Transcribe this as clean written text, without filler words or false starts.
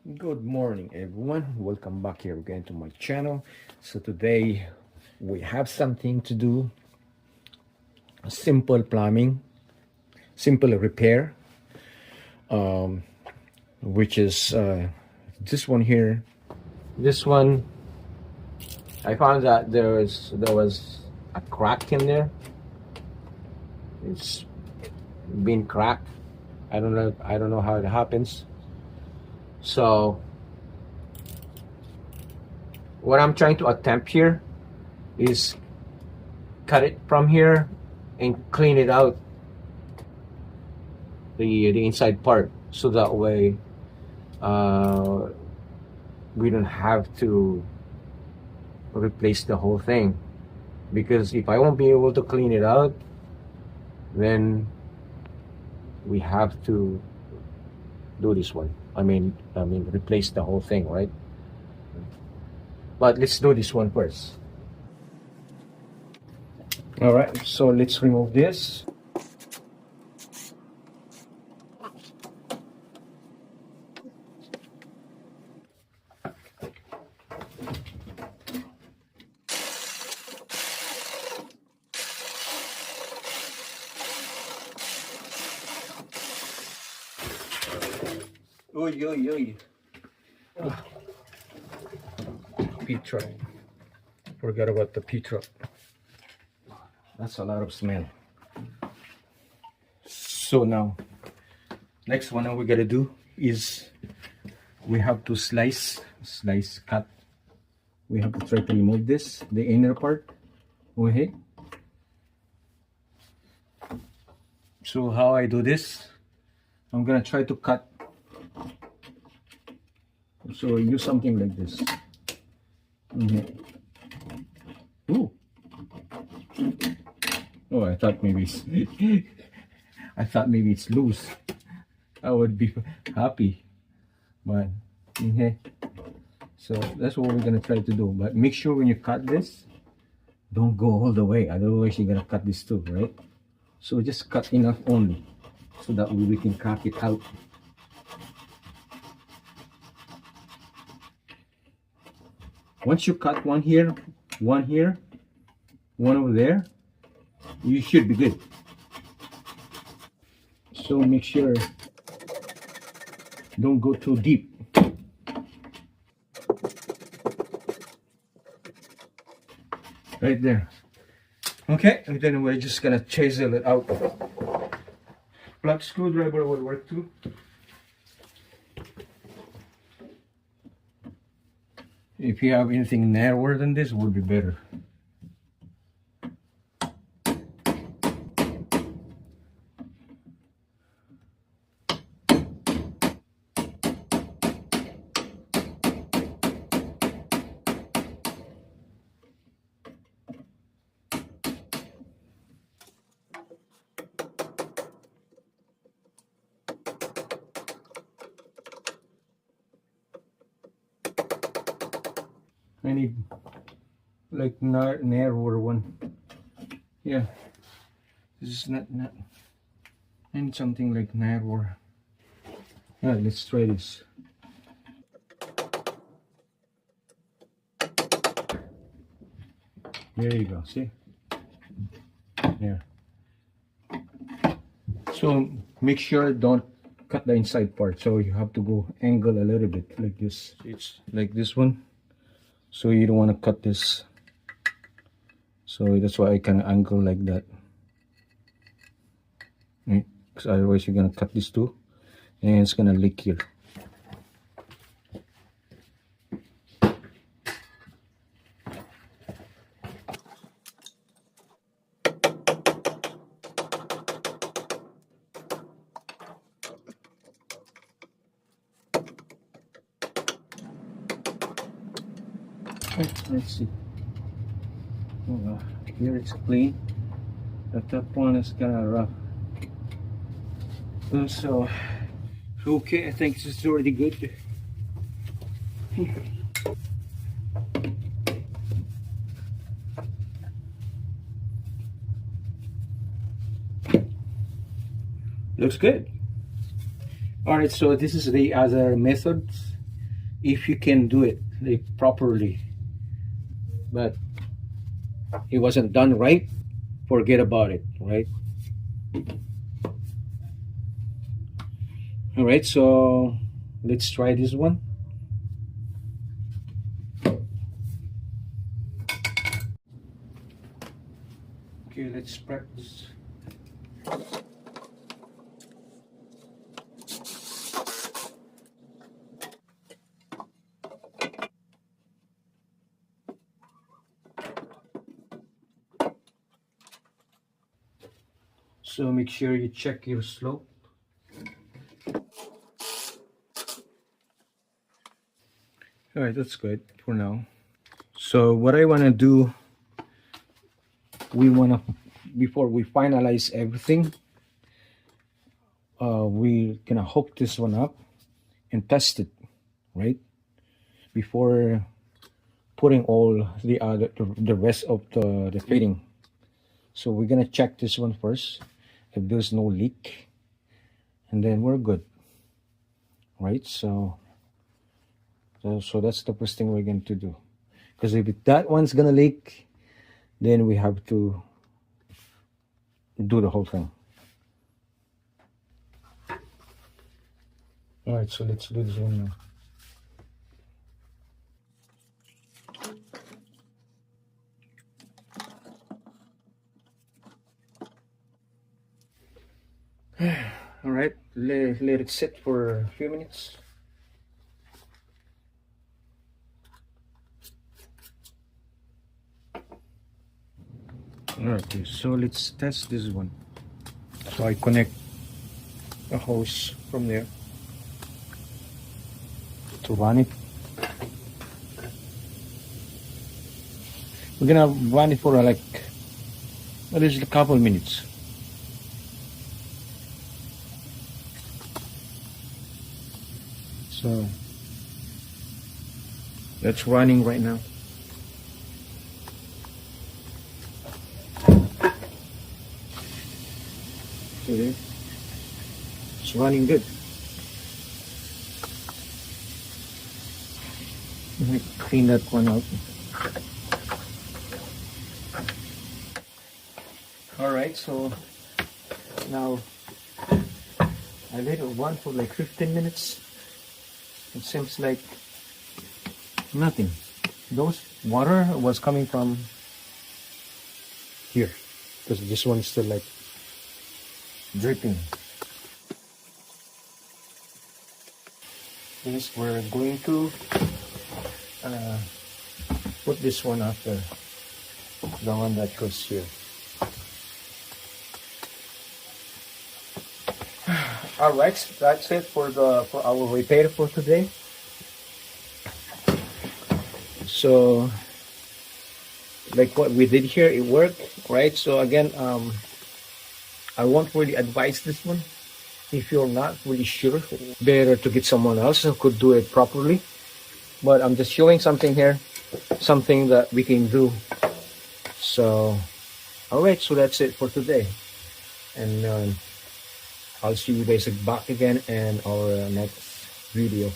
Good morning, everyone. Welcome back here again to my channel. So today we have something to do, simple plumbing, simple repair, which is this one here. This one, I found that there was a crack in there. It's been cracked. I don't know how it happens. So what I'm trying to attempt here is cut it from here and clean it out, the inside part, so that way we don't have to replace the whole thing, because if I won't be able to clean it out, then we have to do this one. I mean replace the whole thing, right? But let's do this one first. All right, so let's remove this. Oy, oy, oy. Petra. Forgot about the Petra. That's a lot of smell. So now, next one we gotta do is we have to cut. We have to try to remove this, the inner part. Okay. So how I do this? I'm gonna try to cut. So use something like this. Ooh. Oh, I thought maybe it's it's loose. I would be happy, but so that's what we're gonna try to do. But make sure when you cut this, don't go all the way, otherwise you're gonna cut this too, right? So just cut enough only, so that we can crack it out. Once you cut one here, one over there, you should be good. So make sure don't go too deep. Right there. Okay, and then we're just gonna chisel it out. Flat screwdriver will work too. If you have anything narrower than this, would be better. I need like narrower one. Yeah, this is not. I need something like narrower. Alright, let's try this. There you go. See? Yeah. So make sure don't cut the inside part. So you have to go angle a little bit like this. It's like this one. So you don't want to cut this. So that's why I can angle like that. Right? Because otherwise you're gonna cut this too, and it's gonna leak here. Let's see. Here it's clean. The top one is kind of rough. So, okay, I think this is already good. Looks good. All right, so this is the other method. if you can do it like properly, but it wasn't done right, forget about it, right? All right, so let's try this one. Okay, let's practice. So make sure you check your slope. All right, that's good for now. So what I want to do, we want to, before we finalize everything, we gonna hook this one up and test it, right? Before putting all the other, the rest of the fitting. So we're gonna check this one first, if there's no leak, and then we're good, right? So that's the first thing we're going to do. Because if that one's gonna leak, then we have to do the whole thing. All right, so let's do this one now. All right, let it sit for a few minutes. Okay, so let's test this one. So I connect a hose from there to run it. We're gonna run it for like at least a couple minutes. So that's running right now. Okay. It's running good. Let me clean that one out. All right, so now I let it run for like 15 minutes. It seems like nothing. Those water was coming from here, because this one's still like dripping. Yes, we're going to put this one after the one that goes here. All right, that's it for our repair for today. So like what we did here, it worked, right? So again, I won't really advise this one. If you're not really sure, better to get someone else who could do it properly. But I'm just showing something here, something that we can do. So all right, so that's it for today, and I'll see you guys back again in our next video.